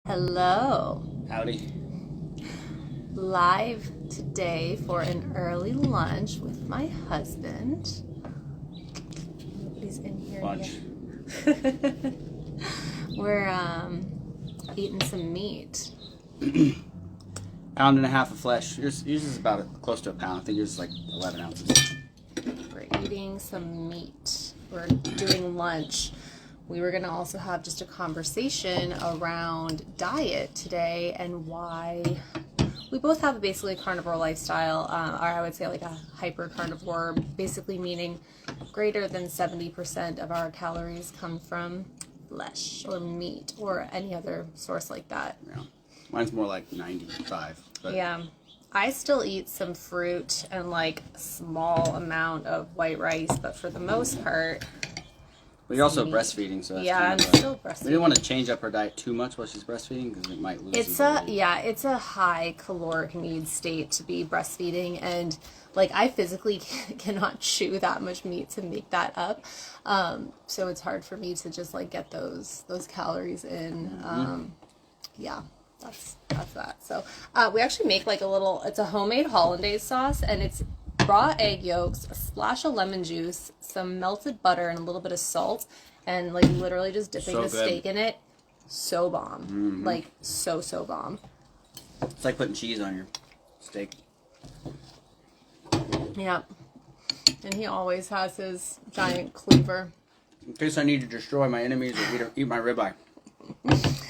Hello. Howdy. Live today for an early lunch with my husband. Nobody's in here Lunch. yet. We're eating some meat. Pound and a half of flesh. Yours is about close to a pound. I think yours is like 11 ounces. We're eating some meat. We're doing lunch. We were going to also have just a conversation around diet today and why we both have basically a carnivore lifestyle, or I would say like a hyper carnivore, basically meaning greater than 70% of our calories come from flesh or meat or any other source like that. Yeah. Mine's more like 95. But Yeah. I still eat some fruit and like a small amount of white rice, but for the most part, But you're also meat. breastfeeding, so that's Yeah, I'm kind of still we breastfeeding. didn't want to change up her diet too much while she's breastfeeding because it might lose It's some a weight. it's a high caloric need state to be breastfeeding, and like I physically cannot chew that much meat to make that up. So it's hard for me to just like get those calories in. Yeah, that's that. So we actually make like it's a homemade hollandaise sauce, and it's raw egg yolks, a splash of lemon juice, some melted butter, and a little bit of salt, and like literally just dipping So the good. steak in it. So bomb. Like so bomb. It's like putting cheese on your steak. Yep. And he always has his giant cleaver. In case I need to destroy my enemies or eat my ribeye.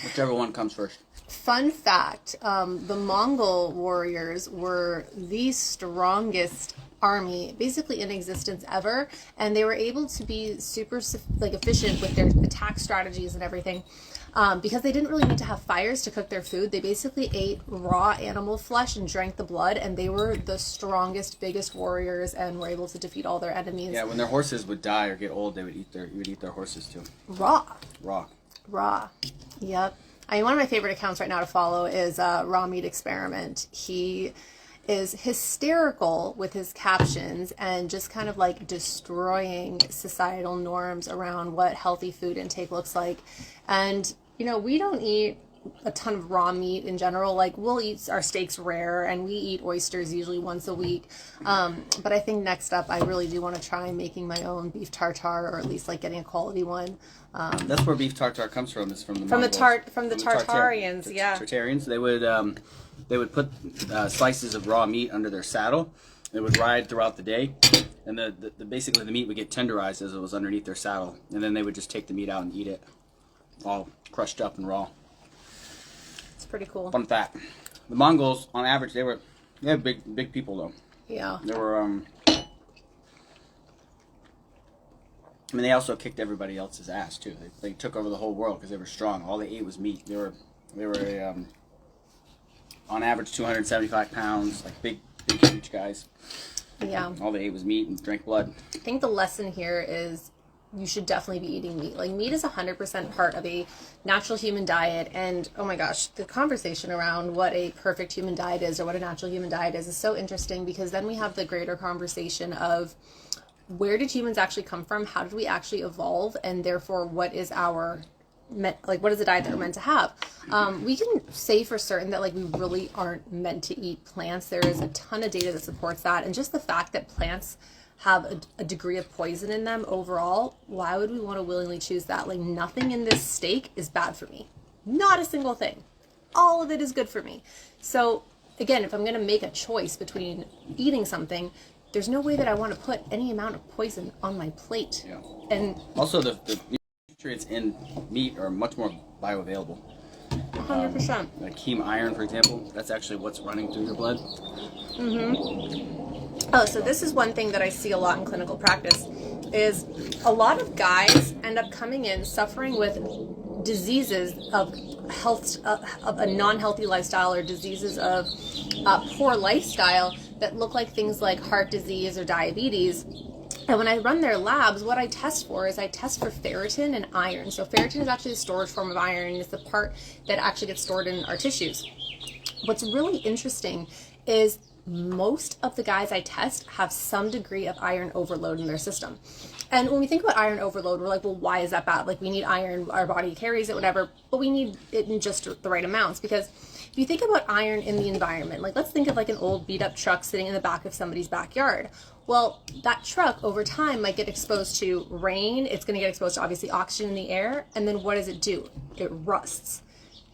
Whichever one comes first. Fun fact, the Mongol warriors were the strongest army basically in existence ever, and they were able to be super like efficient with their attack strategies and everything because they didn't really need to have fires to cook their food. They basically ate raw animal flesh and drank the blood, and they were the strongest, biggest warriors and were able to defeat all their enemies. Yeah, when their horses would die or get old, you would eat their horses too. Raw. Raw. Yep. I mean, one of my favorite accounts right now to follow is Raw Meat Experiment. He is hysterical with his captions and just kind of like destroying societal norms around what healthy food intake looks like. And, you know, we don't eat a ton of raw meat in general. Like, we'll eat our steaks rare, and we eat oysters usually once a week. But I think next up, I really do want to try making my own beef tartare, or at least like getting a quality one. That's where beef tartare comes from. Is from the From the Mongols. Tartarians, yeah. Tartarians. They would put slices of raw meat under their saddle. They would ride throughout the day, and basically the meat would get tenderized as it was underneath their saddle, and then they would just take the meat out and eat it, all crushed up and raw. It's pretty cool. Fun fact: the Mongols, on average, they were big people though. Yeah. They were I mean, they also kicked everybody else's ass too. They took over the whole world because they were strong. All they ate was meat. They were on average 275 pounds, like big, huge guys. Yeah. All they ate was meat and drank blood. I think the lesson here is you should definitely be eating meat. Like, meat is 100% part of a natural human diet. And, oh my gosh, the conversation around what a perfect human diet is or what a natural human diet is so interesting, because then we have the greater conversation of where did humans actually come from? How did we actually evolve? And therefore, what is what is the diet that we're meant to have? We can say for certain that like we really aren't meant to eat plants. There is a ton of data that supports that. And just the fact that plants have a degree of poison in them overall, why would we want to willingly choose that? Like, nothing in this steak is bad for me. Not a single thing. All of it is good for me. So again, if I'm going to make a choice between eating something, there's no way that I want to put any amount of poison on my plate. Yeah. And Also, the nutrients in meat are much more bioavailable. 100%. Like heme iron, for example, that's actually what's running through your blood. Oh, so this is one thing that I see a lot in clinical practice is a lot of guys end up coming in suffering with diseases of health, of a non-healthy lifestyle, or diseases of poor lifestyle that look like things like heart disease or diabetes. And when I run their labs, what I test for is I test for ferritin and iron. So ferritin is actually the storage form of iron, and it's the part that actually gets stored in our tissues. What's really interesting is most of the guys I test have some degree of iron overload in their system. And when we think about iron overload, we're like, well, why is that bad? Like, we need iron, our body carries it, whatever, but we need it in just the right amounts. Because if you think about iron in the environment, like, let's think of like an old beat up truck sitting in the back of somebody's backyard. Well, that truck over time might get exposed to rain. It's going to get exposed to obviously oxygen in the air. And then what does it do? It rusts.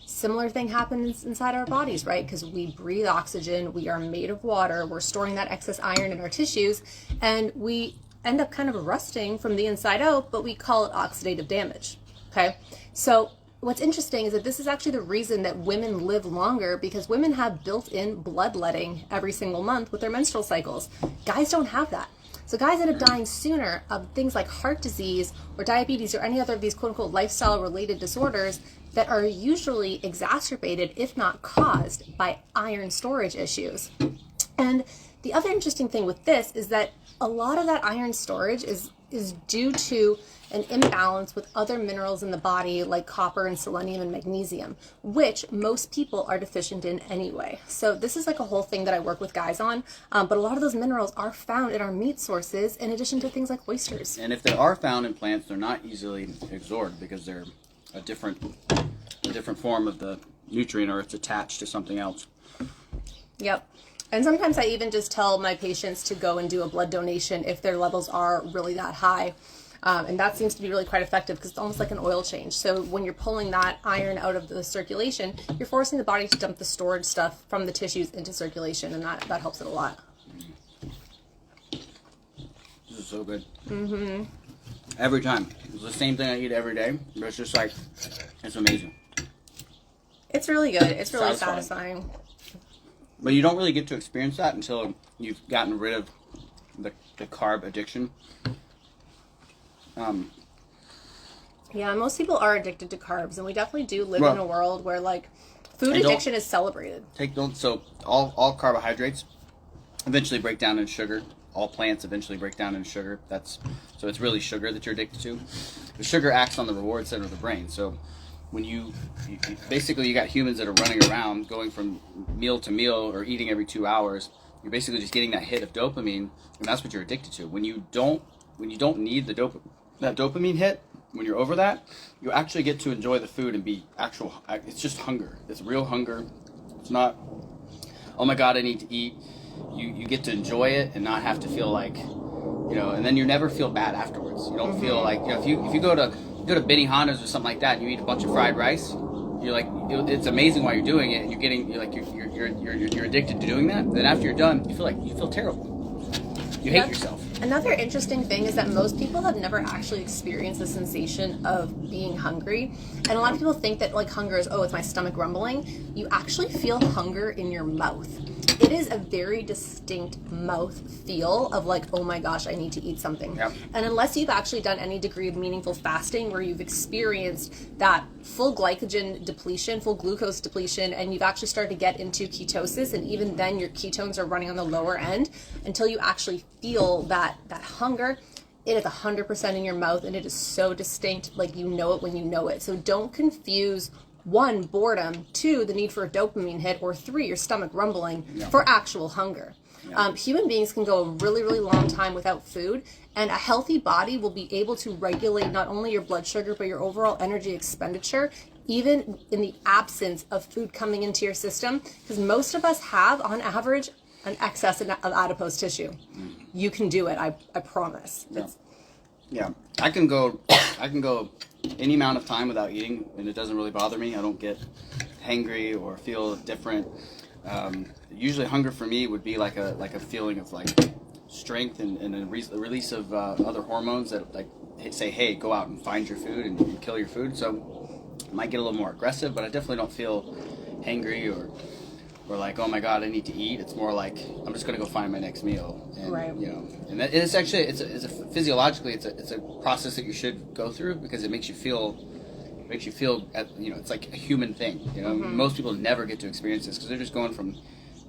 Similar thing happens inside our bodies, right? Because we breathe oxygen, we are made of water, we're storing that excess iron in our tissues, and we end up kind of rusting from the inside out, but we call it oxidative damage, okay? So what's interesting is that this is actually the reason that women live longer, because women have built-in bloodletting every single month with their menstrual cycles. Guys don't have that. So guys end up dying sooner of things like heart disease or diabetes or any other of these quote-unquote lifestyle-related disorders that are usually exacerbated, if not caused, by iron storage issues. And the other interesting thing with this is that a lot of that iron storage is due to an imbalance with other minerals in the body like copper and selenium and magnesium, which most people are deficient in anyway. So this is like a whole thing that I work with guys on, but a lot of those minerals are found in our meat sources in addition to things like oysters. And if they are found in plants, they're not easily absorbed because they're a different form of the nutrient, or it's attached to something else. Yep. And sometimes I even just tell my patients to go and do a blood donation if their levels are really that high. And that seems to be really quite effective because it's almost like an oil change. So when you're pulling that iron out of the circulation, you're forcing the body to dump the stored stuff from the tissues into circulation, and that helps it a lot. This is so good. Mm-hmm. Every time. It's the same thing I eat every day, but it's just like, it's amazing. It's really good. It's really satisfying. But you don't really get to experience that until you've gotten rid of the carb addiction. Yeah, most people are addicted to carbs, and we definitely do live in a world where like food addiction is celebrated. So all carbohydrates eventually break down into sugar. All plants eventually break down into sugar. So it's really sugar that you're addicted to. The sugar acts on the reward center of the brain. So when you basically got humans that are running around going from meal to meal or eating every 2 hours, you're basically just getting that hit of dopamine, and that's what you're addicted to. When you don't need that dopamine hit, when you're over that, you actually get to enjoy the food and be it's just hunger. It's real hunger. It's not, oh my God, I need to eat. You get to enjoy it and not have to feel like, and then you never feel bad afterwards. You don't feel like, if you go to Benihana's or something like that and you eat a bunch of fried rice, you're like, it's amazing while you're doing it, and you're addicted to doing that. Then after you're done, you feel terrible. You hate yourself. Another interesting thing is that most people have never actually experienced the sensation of being hungry. And a lot of people think that like hunger is, it's my stomach rumbling. You actually feel hunger in your mouth. It is a very distinct mouth feel of like, oh my gosh, I need to eat something. Yep. And unless you've actually done any degree of meaningful fasting where you've experienced that full glycogen depletion, full glucose depletion, and you've actually started to get into ketosis, and even then your ketones are running on the lower end, until you actually feel that hunger, it is 100% in your mouth, and it is so distinct, like you know it when you know it. So don't confuse 1, boredom, 2, the need for a dopamine hit, or 3, your stomach rumbling for actual hunger. Human beings can go a really, really long time without food, and a healthy body will be able to regulate not only your blood sugar, but your overall energy expenditure, even in the absence of food coming into your system, because most of us have, on average, an excess of adipose tissue. You can do it, I promise. Yeah, I can go any amount of time without eating, and it doesn't really bother me. I don't get hangry or feel different. Usually hunger for me would be like a feeling of like strength and a release of other hormones that like say, hey, go out and find your food and kill your food. So I might get a little more aggressive, but I definitely don't feel hangry or like, oh my God, I need to eat. It's more like, I'm just going to go find my next meal. And, right. And that it's actually, physiologically, it's a process that you should go through because it makes you feel, it's like a human thing. Mm-hmm. Most people never get to experience this because they're just going from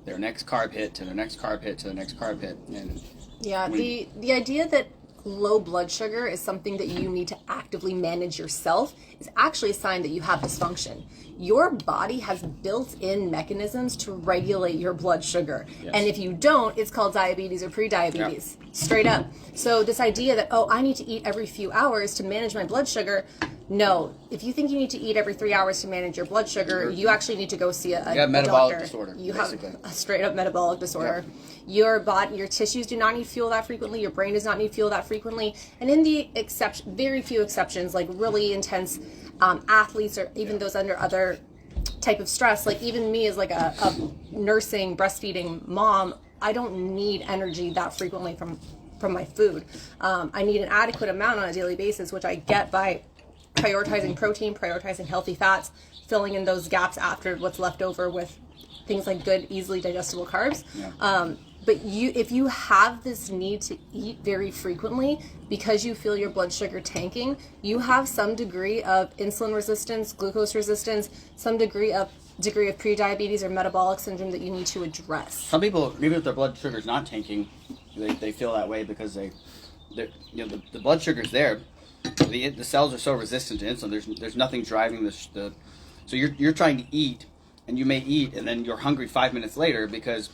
their next carb hit to their next carb hit to their next carb hit. And yeah, the idea that low blood sugar is something that you need to actively manage yourself is actually a sign that you have dysfunction. Your body has built-in mechanisms to regulate your blood sugar. Yes. And if you don't, it's called diabetes or pre-diabetes. Yep. Straight up. So this idea that, oh, I need to eat every few hours to manage my blood sugar, no. If you think you need to eat every 3 hours to manage your blood sugar, you actually need to go see a metabolic doctor. Disorder. You basically. have a straight up metabolic disorder. Yep. Your body, your tissues do not need fuel that frequently. Your brain does not need fuel that frequently. And in the very few exceptions, like really intense athletes or even those under other type of stress, like even me as like a nursing, breastfeeding mom, I don't need energy that frequently from my food. I need an adequate amount on a daily basis, which I get by prioritizing protein, prioritizing healthy fats, filling in those gaps after what's left over with things like good, easily digestible carbs. Yeah. But if you have this need to eat very frequently because you feel your blood sugar tanking, you have some degree of insulin resistance, glucose resistance, some degree of pre-diabetes or metabolic syndrome that you need to address. Some people, even if their blood sugar is not tanking, they feel that way because the blood sugar's there. The cells are so resistant to insulin. There's nothing driving so you're trying to eat, and you may eat, and then you're hungry 5 minutes later because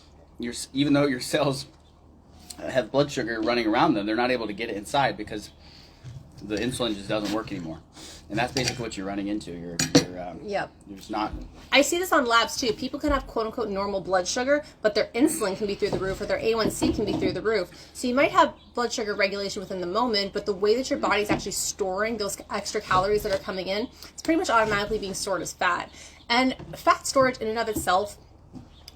even though your cells have blood sugar running around them, they're not able to get it inside because the insulin just doesn't work anymore. And that's basically what you're running into. You're just not. I see this on labs too. People can have quote unquote normal blood sugar, but their insulin can be through the roof or their A1C can be through the roof. So you might have blood sugar regulation within the moment, but the way that your body's actually storing those extra calories that are coming in, it's pretty much automatically being stored as fat. And fat storage in and of itself,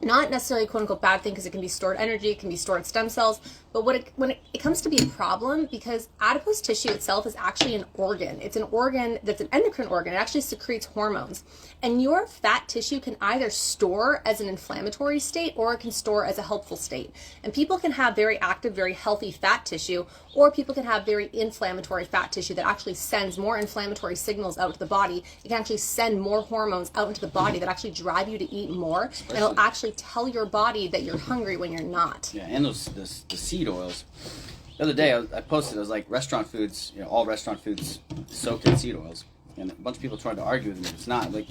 not necessarily a quote unquote bad thing because it can be stored energy, it can be stored stem cells, but when it comes to be a problem because adipose tissue itself is actually an organ. It's an organ that's an endocrine organ. It actually secretes hormones. And your fat tissue can either store as an inflammatory state or it can store as a helpful state. And people can have very active, very healthy fat tissue, or people can have very inflammatory fat tissue that actually sends more inflammatory signals out to the body. It can actually send more hormones out into the body that actually drive you to eat more. And it'll actually tell your body that you're hungry when you're not. Yeah, and the seed oils. The other day I posted, I was like, restaurant foods, all restaurant foods soaked in seed oils. And a bunch of people tried to argue with me. It's not. Like,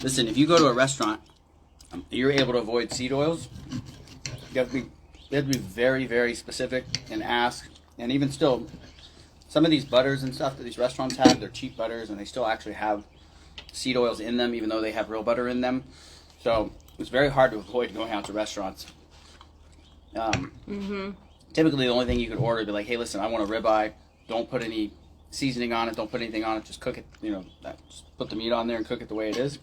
listen, if you go to a restaurant, you're able to avoid seed oils. You have to be very, very specific and ask. And even still, some of these butters and stuff that these restaurants have, they're cheap butters, and they still actually have seed oils in them, even though they have real butter in them. So it's very hard to avoid going out to restaurants. Typically, the only thing you could order would be like, hey, listen, I want a ribeye. Don't put any seasoning on it. Don't put anything on it. Just cook it. Just put the meat on there and cook it the way it is.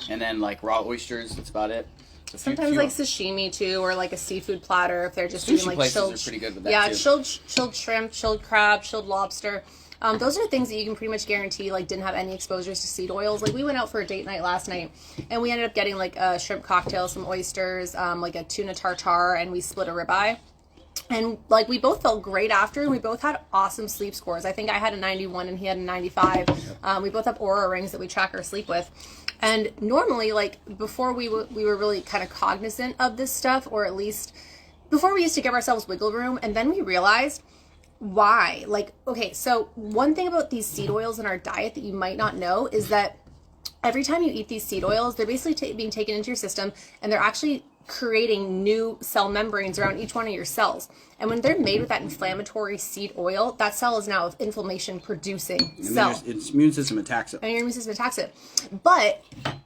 And then like raw oysters. That's about it. Sometimes like sashimi too, or like a seafood platter if they're just doing like chilled. Are pretty good with that too. chilled shrimp, chilled crab, chilled lobster. Those are things that you can pretty much guarantee like didn't have any exposures to seed oils. Like we went out for a date night last night and we ended up getting like a shrimp cocktail, some oysters, like a tuna tartare, and we split a ribeye. And like we both felt great after, and we both had awesome sleep scores. I think I had a 91 and he had a 95. We both have Oura rings that we track our sleep with. And normally, like before we were really kind of cognizant of this stuff, or at least before we used to give ourselves wiggle room, and then we realized why. Like, okay, so one thing about these seed oils in our diet that you might not know is that every time you eat these seed oils, they're basically being taken into your system, and they're actually creating new cell membranes around each one of your cells. And when they're made with that inflammatory seed oil, that cell is now an inflammation producing cell. Its immune system attacks it. And your immune system attacks it. But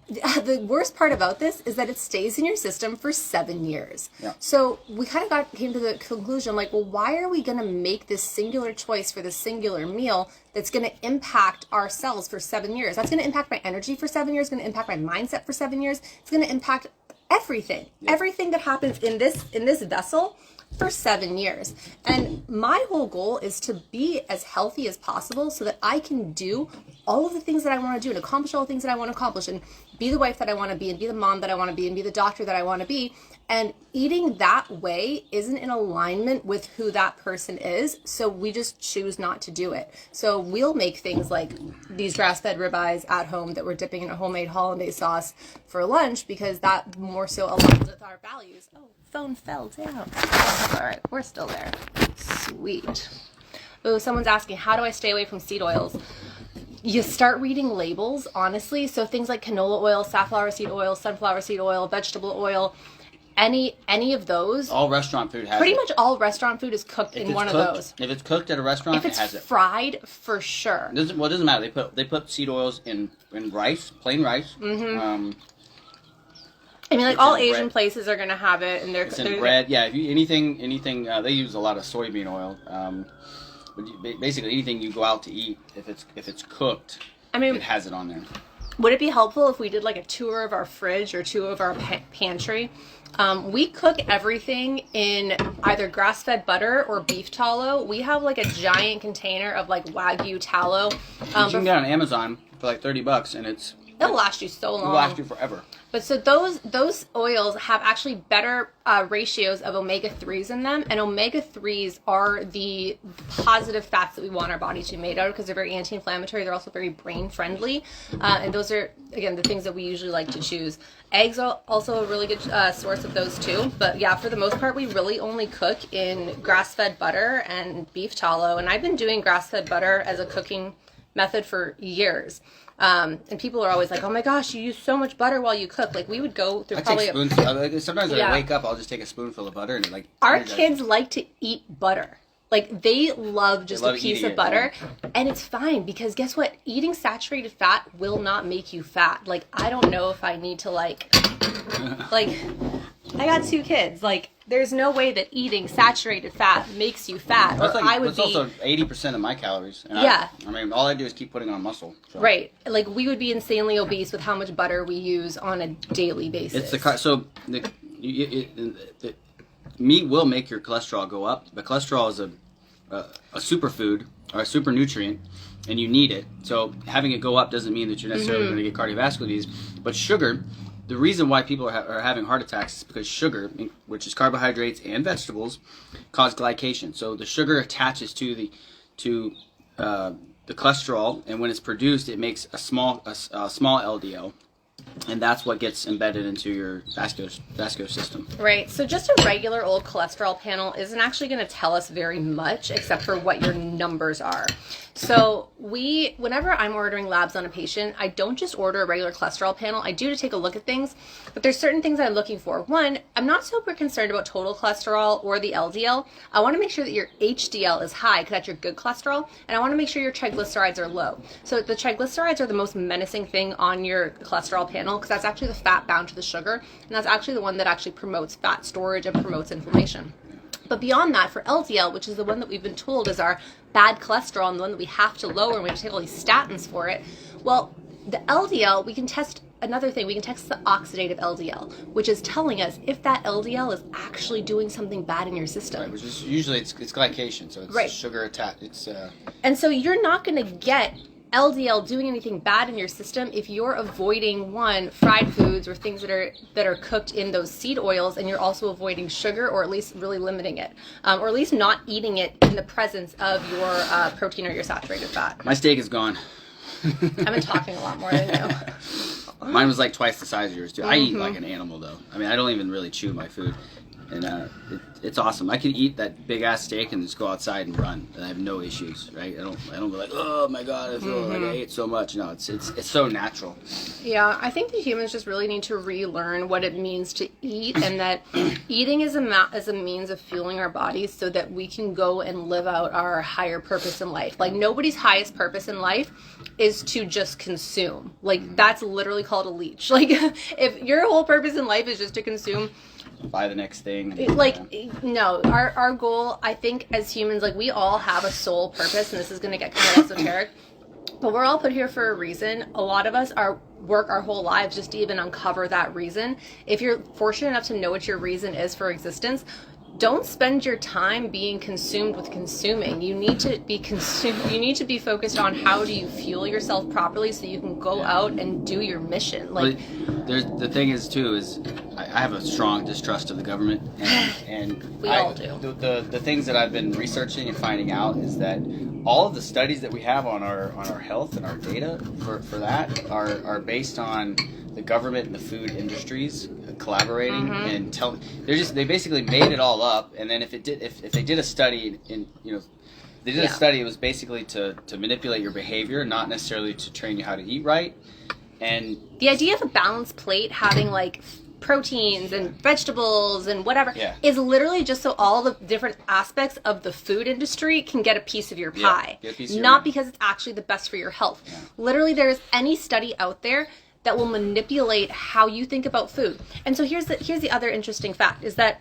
the worst part about this is that it stays in your system for 7 years. Yeah. So we kind of came to the conclusion, like, well, why are we going to make this singular choice for this singular meal that's going to impact our cells for 7 years? That's going to impact my energy for 7 years, going to impact my mindset for 7 years. It's going to impact everything that happens in this vessel for 7 years. And my whole goal is to be as healthy as possible so that I can do all of the things that I want to do and accomplish all the things that I want to accomplish and be the wife that I want to be and be the mom that I want to be and be the doctor that I want to be. And eating that way isn't in alignment with who that person is, so we just choose not to do it. So we'll make things like these grass-fed ribeyes at home that we're dipping in a homemade hollandaise sauce for lunch because that more so aligns with our values. Oh, phone fell down. All right, we're still there. Sweet. Oh, someone's asking, how do I stay away from seed oils? You start reading labels, honestly. So things like canola oil, safflower seed oil, sunflower sead oil, vegetable oil, any of those. All restaurant food has pretty it. much all restaurant food is cooked in one of those. If it's cooked at a restaurant, If it's it has it. fried, for sure. It doesn't matter. They put seed oils in rice, plain rice. Mm-hmm. I mean, like all Asian bread. Places are gonna have it, and It's in bread. Yeah, if you, anything. They use a lot of soybean oil. But basically anything you go out to eat, if it's cooked, I mean, it has it on there. Would it be helpful if we did like a tour of our fridge or tour of our pantry? We cook everything in either grass-fed butter or beef tallow. We have like a giant container of like Wagyu tallow. You can get it on Amazon for like $30, and it'll last you so long. It'll last you forever. But so those oils have actually better ratios of omega-3s in them, and omega-3s are the positive fats that we want our body to be made out of because they're very anti-inflammatory. They're also very brain-friendly, and those are, again, the things that we usually like to choose. Eggs are also a really good source of those too. But yeah, for the most part, we really only cook in grass-fed butter and beef tallow, and I've been doing grass-fed butter as a cooking method for years. And people are always like, "Oh my gosh, you use so much butter while you cook." Like we would go through probably. Sometimes when I wake up, I'll just take a spoonful of butter and like. Our kids like to eat butter. Like they love just a piece of butter, and it's fine because guess what? Eating saturated fat will not make you fat. Like I don't know if I need to like I got 2 kids. Like there's no way that eating saturated fat makes you fat. That's or I would that's also 80% of my calories. And yeah. I mean, all I do is keep putting on muscle. So. Right. Like we would be insanely obese with how much butter we use on a daily basis. The meat will make your cholesterol go up, but cholesterol is a superfood or a super nutrient, and you need it. So having it go up doesn't mean that you're necessarily going to get cardiovascular disease. But sugar, the reason why people are having heart attacks is because sugar, which is carbohydrates and vegetables, cause glycation. So the sugar attaches to the cholesterol, and when it's produced, it makes a small LDL. And that's what gets embedded into your vascular system. Right. So just a regular old cholesterol panel isn't actually going to tell us very much except for what your numbers are. So whenever I'm ordering labs on a patient, I don't just order a regular cholesterol panel. I do to take a look at things, but there's certain things I'm looking for. One, I'm not super concerned about total cholesterol or the LDL. I want to make sure that your HDL is high because that's your good cholesterol, and I want to make sure your triglycerides are low. So the triglycerides are the most menacing thing on your cholesterol panel because that's actually the fat bound to the sugar, and that's actually the one that actually promotes fat storage and promotes inflammation. But beyond that, for LDL, which is the one that we've been told is our bad cholesterol and the one that we have to lower and we have to take all these statins for it, well, the LDL, we can test another thing. We can test the oxidative LDL, which is telling us if that LDL is actually doing something bad in your system. Right, which is usually it's glycation, so it's right. Sugar attached. And so you're not going to get LDL doing anything bad in your system if you're avoiding fried foods or things that are cooked in those seed oils, and you're also avoiding sugar or at least really limiting it, or at least not eating it in the presence of your protein or your saturated fat. My steak is gone. I've been talking a lot more than you. Mine was like twice the size of yours too. I eat like an animal though. I mean, I don't even really chew my food, and it's awesome. I can eat that big ass steak and just go outside and run, and I have no issues. Right? I don't go like, oh my god, I feel like I ate so much. No, it's so natural. Yeah, I think the humans just really need to relearn what it means to eat, and that eating is a means of fueling our bodies so that we can go and live out our higher purpose in life. Like nobody's highest purpose in life is to just consume. Like that's literally called a leech. Like if your whole purpose in life is just to consume, buy the next thing. No, our goal, I think as humans, like we all have a soul purpose, and this is going to get kind of esoteric, but we're all put here for a reason. A lot of us work our whole lives just to even uncover that reason. If you're fortunate enough to know what your reason is for existence, don't spend your time being consumed with consuming. You need to be You need to be focused on how do you fuel yourself properly so you can go out and do your mission. Like, the thing is too is I have a strong distrust of the government, and we all do. The things that I've been researching and finding out is that all of the studies that we have on our health and our data for that are based on the government and the food industries collaborating and they basically made it all up, and then if they did a study in They did a study. It was basically to manipulate your behavior, not necessarily to train you how to eat right. And the idea of a balanced plate having like proteins and vegetables and whatever is literally just so all the different aspects of the food industry can get a piece of your pie. Not because it's actually the best for your health. Literally, there's any study out there that will manipulate how you think about food. And so here's the other interesting fact is that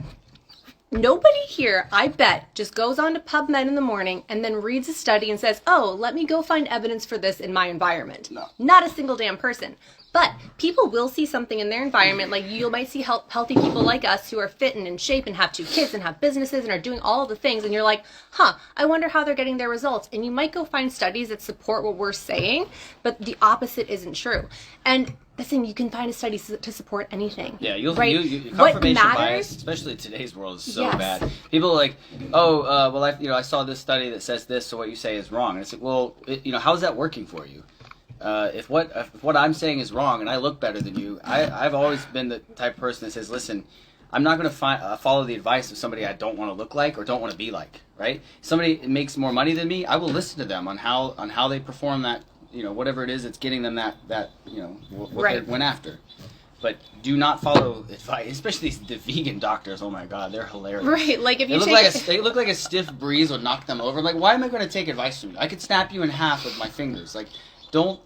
nobody here, I bet, just goes on to PubMed in the morning and then reads a study and says, oh, let me go find evidence for this in my environment. No. Not a single damn person. But people will see something in their environment, like you might see healthy people like us who are fit and in shape and have 2 kids and have businesses and are doing all of the things, and you're like, I wonder how they're getting their results. And you might go find studies that support what we're saying, but the opposite isn't true. And the thing, you can find a study to support anything. Yeah, you'll right? confirmation bias, especially in today's world, is so bad. People are like, well, I saw this study that says this, so what you say is wrong. And it's like, well, how's that working for you? If what I'm saying is wrong and I look better than you, I've always been the type of person that says, listen, I'm not going to follow the advice of somebody I don't want to look like or don't want to be like, right? Somebody makes more money than me, I will listen to them on how they perform that, whatever it is that's getting them that what they went after. But do not follow advice, especially the vegan doctors. Oh my God, they're hilarious. Right, like if you they look like a stiff breeze would knock them over. Like, why am I going to take advice from you? I could snap you in half with my fingers. Like, don't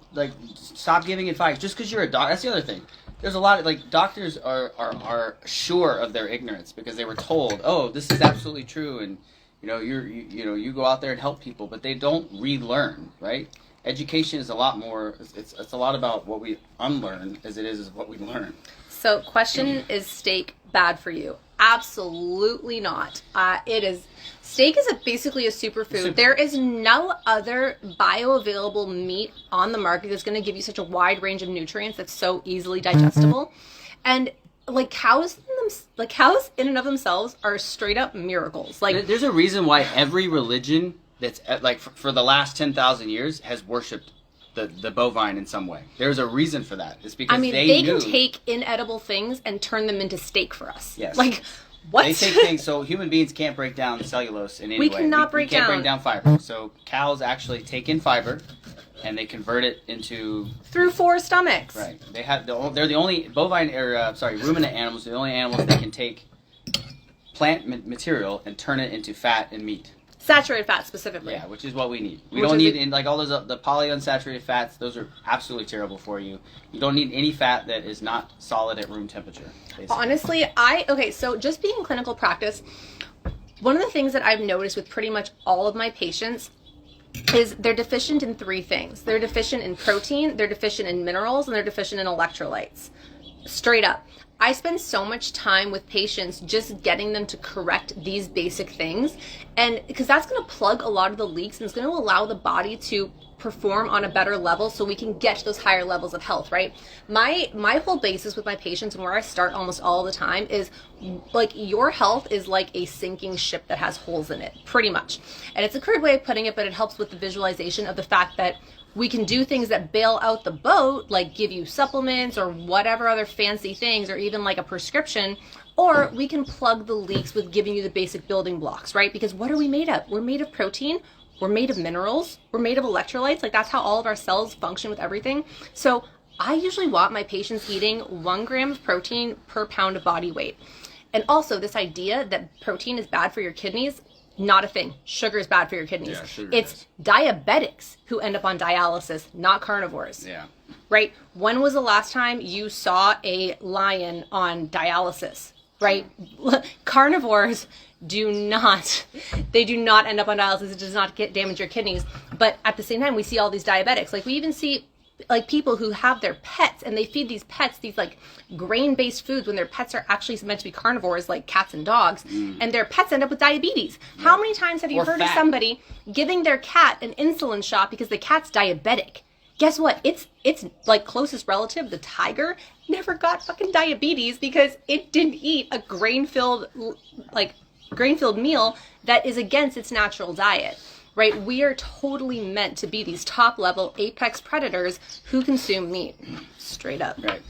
stop giving advice just because you're a doctor. That's the other thing. There's a lot of doctors are sure of their ignorance because they were told, oh, this is absolutely true, and you go out there and help people, but they don't relearn, right? Education is a lot more. It's a lot about what we unlearn as it is what we learn. So, question: is steak bad for you? Absolutely not. Steak is basically a superfood. There is no other bioavailable meat on the market that's going to give you such a wide range of nutrients that's so easily digestible. And cows in and of themselves are straight up miracles. There's a reason why every religion that's for the last 10,000 years has worshipped the bovine in some way. There's a reason for that. It's because they can take inedible things and turn them into steak for us. Yes. What? They take things, so human beings can't break down cellulose in any way. We can't break down fiber. So cows actually take in fiber and they convert it into through 4 stomachs. Right. They're the only ruminant animals, the only animals that can take plant material and turn it into fat and meat. Saturated fat specifically. Yeah, which is what we need. We don't need all those the polyunsaturated fats. Those are absolutely terrible for you. You don't need any fat that is not solid at room temperature. Basically. Honestly, so just being in clinical practice, one of the things that I've noticed with pretty much all of my patients is they're deficient in 3 things. They're deficient in protein, they're deficient in minerals, and they're deficient in electrolytes. Straight up. I spend so much time with patients just getting them to correct these basic things, and because that's going to plug a lot of the leaks and it's going to allow the body to perform on a better level so we can get to those higher levels of health, right? My whole basis with my patients and where I start almost all the time is your health is like a sinking ship that has holes in it, pretty much. And it's a crude way of putting it, but it helps with the visualization of the fact that we can do things that bail out the boat, like give you supplements or whatever other fancy things, or even like a prescription, or we can plug the leaks with giving you the basic building blocks, right? Because what are we made of? We're made of protein, we're made of minerals, we're made of electrolytes. That's how all of our cells function with everything. So I usually want my patients eating 1 gram of protein per pound of body weight. And also this idea that protein is bad for your kidneys, not a thing. Sugar is bad for your kidneys. Yeah, sugar it's diabetics who end up on dialysis, not carnivores. Yeah. Right? When was the last time you saw a lion on dialysis? Right? Carnivores do not end up on dialysis. It does not damage your kidneys. But at the same time, we see all these diabetics. We even see people who have their pets and they feed these pets these grain-based foods when their pets are actually meant to be carnivores, like cats and dogs, and their pets end up with diabetes. Yeah. How many times have you heard of somebody giving their cat an insulin shot because the cat's diabetic? Guess what? Its closest relative, the tiger, never got fucking diabetes because it didn't eat a grain-filled meal that is against its natural diet. Right? We are totally meant to be these top-level apex predators who consume meat. Straight up. Right.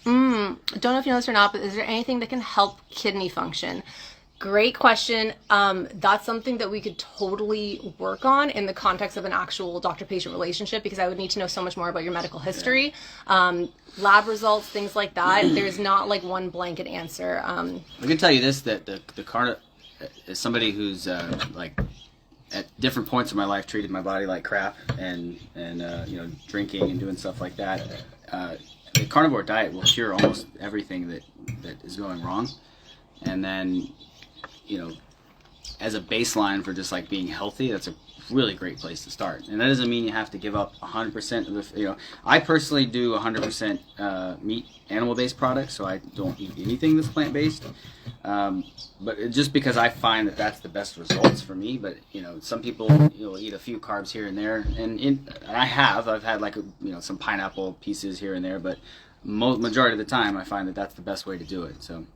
Don't know if you know this or not, but is there anything that can help kidney function? Great question. That's something that we could totally work on in the context of an actual doctor-patient relationship, because I would need to know so much more about your medical history, lab results, things like that. There's not like one blanket answer. I can tell you this, that the carnivore, as somebody who's like at different points in my life treated my body like crap and you know, drinking and doing stuff like that, the carnivore diet will cure almost everything that is going wrong. And then, you know, as a baseline for just like being healthy, that's a really great place to start. And that doesn't mean you have to give up 100% of the, you know, I personally do 100% meat, animal-based products, so I don't eat anything that's plant-based. But just because I find that that's the best results for me. But, you know, some people, you know, eat a few carbs here and there, and I've had like, you know, some pineapple pieces here and there, but majority of the time I find that that's the best way to do it. So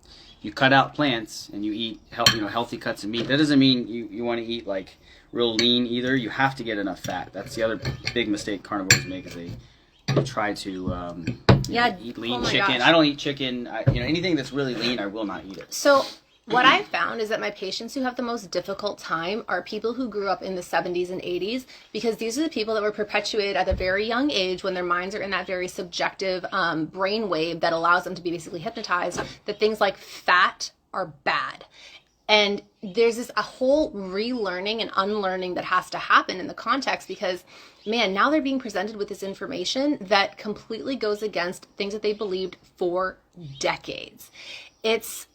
you cut out plants and you eat healthy cuts of meat. That doesn't mean you want to eat like real lean either. You have to get enough fat. That's the other big mistake carnivores make, is they try to eat lean chicken. Gosh. I don't eat chicken. Anything that's really lean, I will not eat it. So what I've found is that my patients who have the most difficult time are people who grew up in the 70s and 80s, because these are the people that were perpetuated at a very young age, when their minds are in that very subjective brain wave that allows them to be basically hypnotized, that things like fat are bad. And there's a whole relearning and unlearning that has to happen in the context, because, man, now they're being presented with this information that completely goes against things that they believed for decades. It's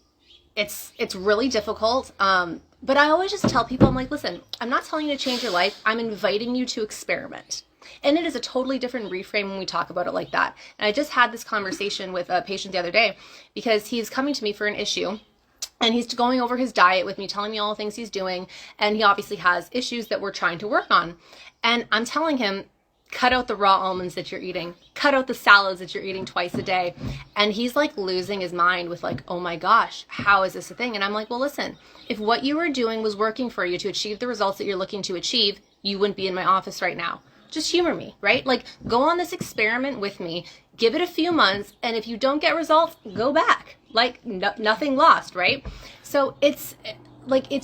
really difficult. But I always just tell people, I'm like, listen, I'm not telling you to change your life. I'm inviting you to experiment. And it is a totally different reframe when we talk about it like that. And I just had this conversation with a patient the other day, because he's coming to me for an issue. And he's going over his diet with me, telling me all the things he's doing. And he obviously has issues that we're trying to work on. And I'm telling him, cut out the raw almonds that you're eating. Cut out the salads that you're eating twice a day. And he's like losing his mind with like, oh my gosh, how is this a thing? And I'm like, well, listen, if what you were doing was working for you to achieve the results that you're looking to achieve, you wouldn't be in my office right now. Just humor me, right? Like, go on this experiment with me, give it a few months, and if you don't get results, go back. Like, nothing lost, right? So it's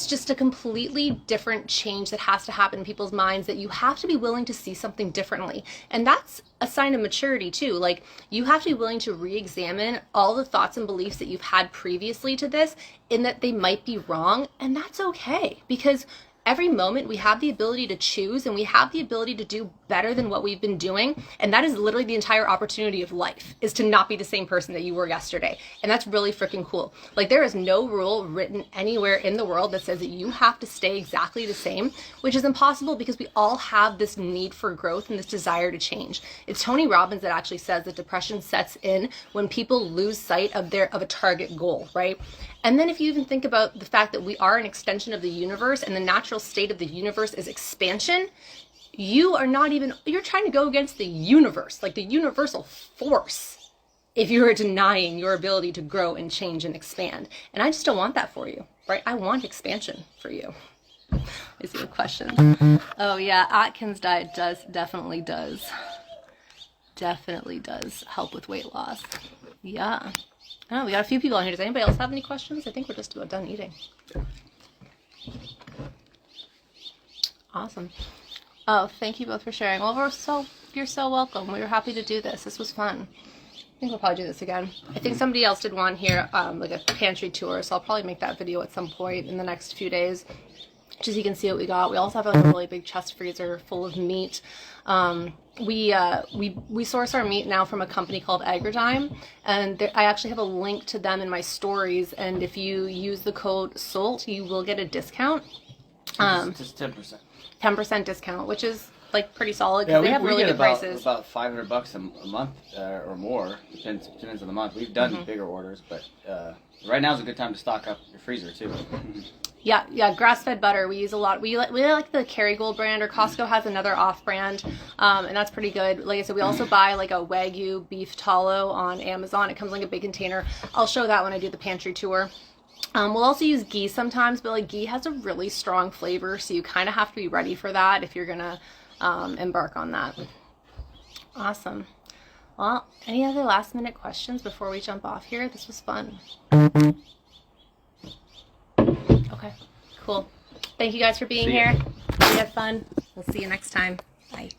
just a completely different change that has to happen in people's minds, that you have to be willing to see something differently. And that's a sign of maturity too. Like, you have to be willing to re-examine all the thoughts and beliefs that you've had previously to this, in that they might be wrong, and that's okay, because every moment we have the ability to choose, and we have the ability to do better than what we've been doing. And that is literally the entire opportunity of life, is to not be the same person that you were yesterday. And that's really freaking cool. Like, there is no rule written anywhere in the world that says that you have to stay exactly the same, which is impossible, because we all have this need for growth and this desire to change. It's Tony Robbins that actually says that depression sets in when people lose sight of a target goal, right? And then if you even think about the fact that we are an extension of the universe, and the natural state of the universe is expansion, you're trying to go against the universe, like the universal force, if you are denying your ability to grow and change and expand. And I just don't want that for you, right? I want expansion for you. I see a question. Oh yeah, Atkins diet definitely does help with weight loss. Yeah. Oh, we got a few people on here. Does anybody else have any questions? I think we're just about done eating. Awesome. Oh, thank you both for sharing. Well, you're so welcome. We were happy to do this. This was fun. I think we'll probably do this again. I think somebody else did one here, like a pantry tour, so I'll probably make that video at some point in the next few days, just so you can see what we got. We also have like a really big chest freezer full of meat. We source our meat now from a company called Agridime, and I actually have a link to them in my stories, and if you use the code SOLT, you will get a discount. Just 10%. 10% discount, which is like pretty solid, because they have really good prices. About $500 a month or more, depends on the month. We've done bigger orders, but right now is a good time to stock up your freezer too. Yeah, grass-fed butter. We use a lot. We like the Kerrygold brand, or Costco has another off-brand, and that's pretty good. Like I said, we also buy like a Wagyu beef tallow on Amazon. It comes in like a big container. I'll show that when I do the pantry tour. We'll also use ghee sometimes, but like ghee has a really strong flavor, so you kind of have to be ready for that if you're gonna embark on that. Awesome. Well, any other last-minute questions before we jump off here? This was fun. Okay, cool. Thank you guys for being See ya. here. We had fun. We'll see you next time. Bye.